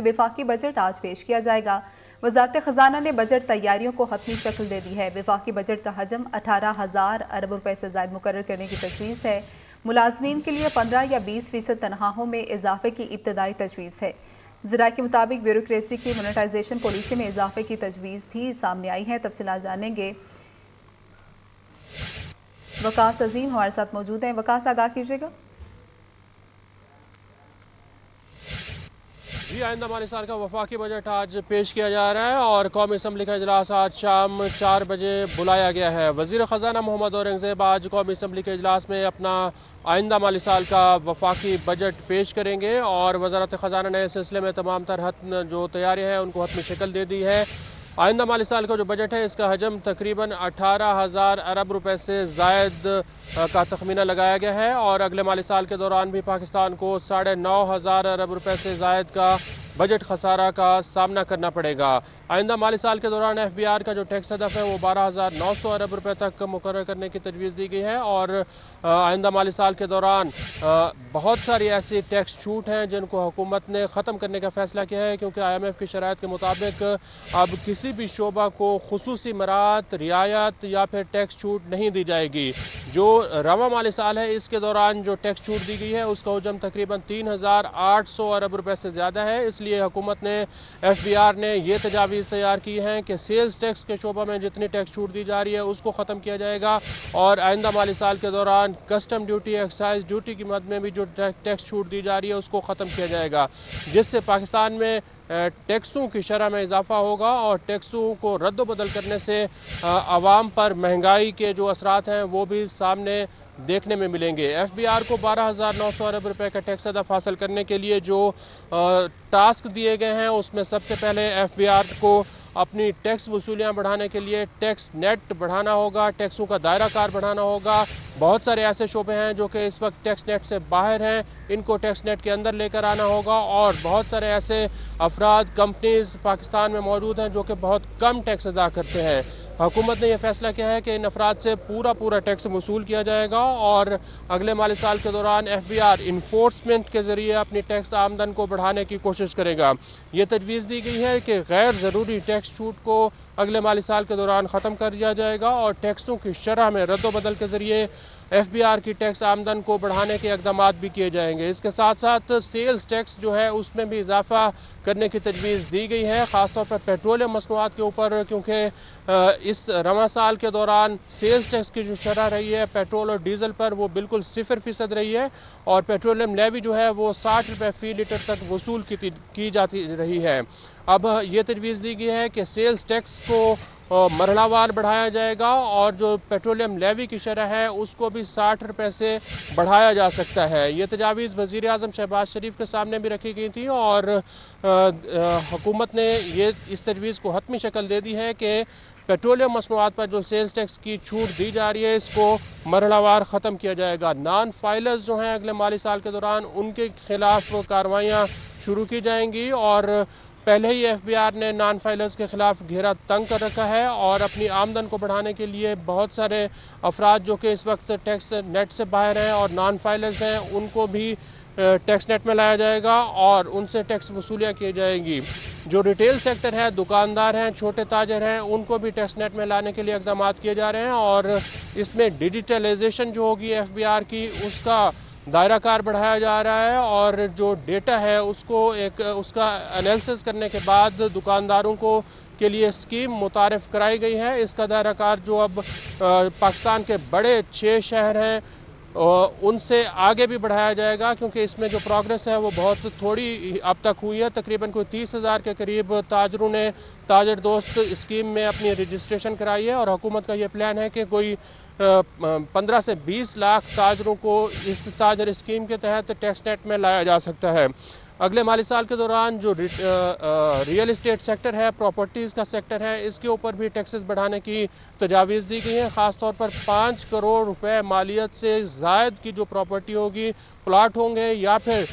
وفاقی بجٹ آج پیش کیا جائے گا۔ وزارت خزانہ نے بجٹ تیاریوں کو حتمی شکل دے دی ہے۔ وفاقی بجٹ کا حجم 18,000 ارب روپے سے زائد مقرر کرنے کی تجویز ہے۔ ملازمین کے لیے 15 یا 20% تنخواہوں میں اضافے کی ابتدائی تجویز ہے۔ ذرائع کے مطابق بیوروکریسی کی مونیٹائزیشن پالیسی میں اضافے کی تجویز بھی سامنے آئی ہے۔ تفصیلات جانیں گے، وقاص عظیم ہمارے ساتھ موجود ہیں۔ وقاص، آگاہ کیجیے گا۔ آئندہ مالی سال کا وفاقی بجٹ آج پیش کیا جا رہا ہے اور قومی اسمبلی کا اجلاس آج شام 4 بجے بلایا گیا ہے۔ وزیر خزانہ محمد اورنگزیب آج قومی اسمبلی کے اجلاس میں اپنا آئندہ مالی سال کا وفاقی بجٹ پیش کریں گے اور وزارت خزانہ نے اس سلسلے میں تمام تر جو تیاریاں ہیں ان کو حتمی شکل دے دی ہے۔ آئندہ مالی سال کا جو بجٹ ہے اس کا حجم تقریباً 18,000 ارب روپے سے زائد کا تخمینہ لگایا گیا ہے اور اگلے مالی سال کے دوران بھی پاکستان کو 9,500 ارب روپے سے زائد کا بجٹ خسارہ کا سامنا کرنا پڑے گا۔ آئندہ مالی سال کے دوران ایف بی آر کا جو ٹیکس ہدف ہے وہ 12,900 ارب روپے تک مقرر کرنے کی تجویز دی گئی ہے اور آئندہ مالی سال کے دوران بہت ساری ایسی ٹیکس چھوٹ ہیں جن کو حکومت نے ختم کرنے کا فیصلہ کیا ہے، کیونکہ IMF کی شرائط کے مطابق اب کسی بھی شعبہ کو خصوصی مراعات، رعایت یا پھر ٹیکس چھوٹ نہیں دی جائے گی۔ جو رواں مالی سال ہے اس کے دوران جو ٹیکس چھوٹ دی گئی ہے اس کا حجم تقریباً 3,800 ارب روپے سے زیادہ ہے۔ اس لیے حکومت نے ایف بی آر نے یہ تجاویز تیار کی ہیں کہ سیلز ٹیکس کے شعبہ میں جتنی ٹیکس چھوٹ دی جا رہی ہے اس کو ختم کیا جائے گا اور آئندہ مالی سال کے دوران کسٹم ڈیوٹی، ایکسائز ڈیوٹی کی مد میں بھی جو ٹیکس چھوٹ دی جا رہی ہے اس کو ختم کیا جائے گا، جس سے پاکستان میں ٹیکسوں کی شرح میں اضافہ ہوگا اور ٹیکسوں کو رد و بدل کرنے سے عوام پر مہنگائی کے جو اثرات ہیں وہ بھی سامنے دیکھنے میں ملیں گے۔ ایف بی آر کو 12,900 ارب روپے کا ٹیکس ہدف حاصل کرنے کے لیے جو ٹاسک دیے گئے ہیں اس میں سب سے پہلے ایف بی آر کو اپنی ٹیکس وصولیاں بڑھانے کے لیے ٹیکس نیٹ بڑھانا ہوگا، ٹیکسوں کا دائرہ کار بڑھانا ہوگا۔ بہت سارے ایسے شعبے ہیں جو کہ اس وقت ٹیکس نیٹ سے باہر ہیں، ان کو ٹیکس نیٹ کے اندر لے کر آنا ہوگا اور بہت سارے ایسے افراد، کمپنیز پاکستان میں موجود ہیں جو کہ بہت کم ٹیکس ادا کرتے ہیں۔ حکومت نے یہ فیصلہ کیا ہے کہ ان افراد سے پورا ٹیکس وصول کیا جائے گا اور اگلے مالی سال کے دوران ایف بی آر انفورسمنٹ کے ذریعے اپنی ٹیکس آمدن کو بڑھانے کی کوشش کرے گا۔ یہ تجویز دی گئی ہے کہ غیر ضروری ٹیکس چھوٹ کو اگلے مالی سال کے دوران ختم کر دیا جائے گا اور ٹیکسوں کی شرح میں رد و بدل کے ذریعے ایف بی آر کی ٹیکس آمدن کو بڑھانے کے اقدامات بھی کیے جائیں گے۔ اس کے ساتھ ساتھ سیلز ٹیکس جو ہے اس میں بھی اضافہ کرنے کی تجویز دی گئی ہے، خاص طور پر پیٹرولیم مصنوعات کے اوپر، کیونکہ اس رواں سال کے دوران سیلز ٹیکس کی جو شرح رہی ہے پیٹرول اور ڈیزل پر وہ بالکل 0% رہی ہے اور پیٹرولیم لیوی جو ہے وہ 60 روپے فی لیٹر تک وصول کی جاتی رہی ہے۔ اب یہ تجویز دی گئی ہے کہ سیلز ٹیکس کو مرحلہ وار بڑھایا جائے گا اور جو پیٹرولیم لیوی کی شرح ہے اس کو بھی 60 روپے سے بڑھایا جا سکتا ہے۔ یہ تجاویز وزیر اعظم شہباز شریف کے سامنے بھی رکھی گئی تھی اور حکومت نے اس تجویز کو حتمی شکل دے دی ہے کہ پیٹرولیم مصنوعات پر جو سیلز ٹیکس کی چھوٹ دی جا رہی ہے اس کو مرحلہ وار ختم کیا جائے گا۔ نان فائلرز جو ہیں اگلے مالی سال کے دوران ان کے خلاف کارروائیاں شروع کی جائیں گی اور پہلے ہی ایف بی آر نے نان فائلرز کے خلاف گھیرا تنگ کر رکھا ہے اور اپنی آمدن کو بڑھانے کے لیے بہت سارے افراد جو کہ اس وقت ٹیکس نیٹ سے باہر ہیں اور نان فائلرز ہیں ان کو بھی ٹیکس نیٹ میں لایا جائے گا اور ان سے ٹیکس وصولیاں کی جائیں گی۔ جو ریٹیل سیکٹر ہے، دکاندار ہیں، چھوٹے تاجر ہیں، ان کو بھی ٹیکس نیٹ میں لانے کے لیے اقدامات کیے جا رہے ہیں اور اس میں ڈیجیٹلائزیشن جو ہوگی ایف بی آر کی اس کا دائرہ کار بڑھایا جا رہا ہے اور جو ڈیٹا ہے اس کا انالیسس کرنے کے بعد دکانداروں کے لیے اسکیم متعارف کرائی گئی ہے۔ اس کا دائرہ کار جو اب پاکستان کے بڑے 6 شہر ہیں ان سے آگے بھی بڑھایا جائے گا، کیونکہ اس میں جو پروگریس ہے وہ بہت تھوڑی اب تک ہوئی ہے۔ تقریباً کوئی 30,000 کے قریب تاجروں نے تاجر دوست اسکیم میں اپنی رجسٹریشن کرائی ہے اور حکومت کا یہ پلان ہے کہ کوئی 15 سے 20 لاکھ تاجروں کو اس تاجر اسکیم کے تحت ٹیکس نیٹ میں لایا جا سکتا ہے۔ اگلے مالی سال کے دوران جو ریئل اسٹیٹ سیکٹر ہے، پراپرٹیز کا سیکٹر ہے، اس کے اوپر بھی ٹیکسز بڑھانے کی تجاویز دی گئی ہیں۔ خاص طور پر 5 کروڑ روپے مالیت سے زائد کی جو پراپرٹی ہوگی، پلاٹ ہوں گے یا پھر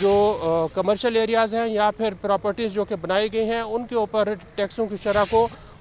جو کمرشل ایریاز ہیں یا پھر پراپرٹیز جو کہ بنائی گئی ہیں ان کے اوپر ٹیکسوں کی شرح کو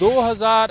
2000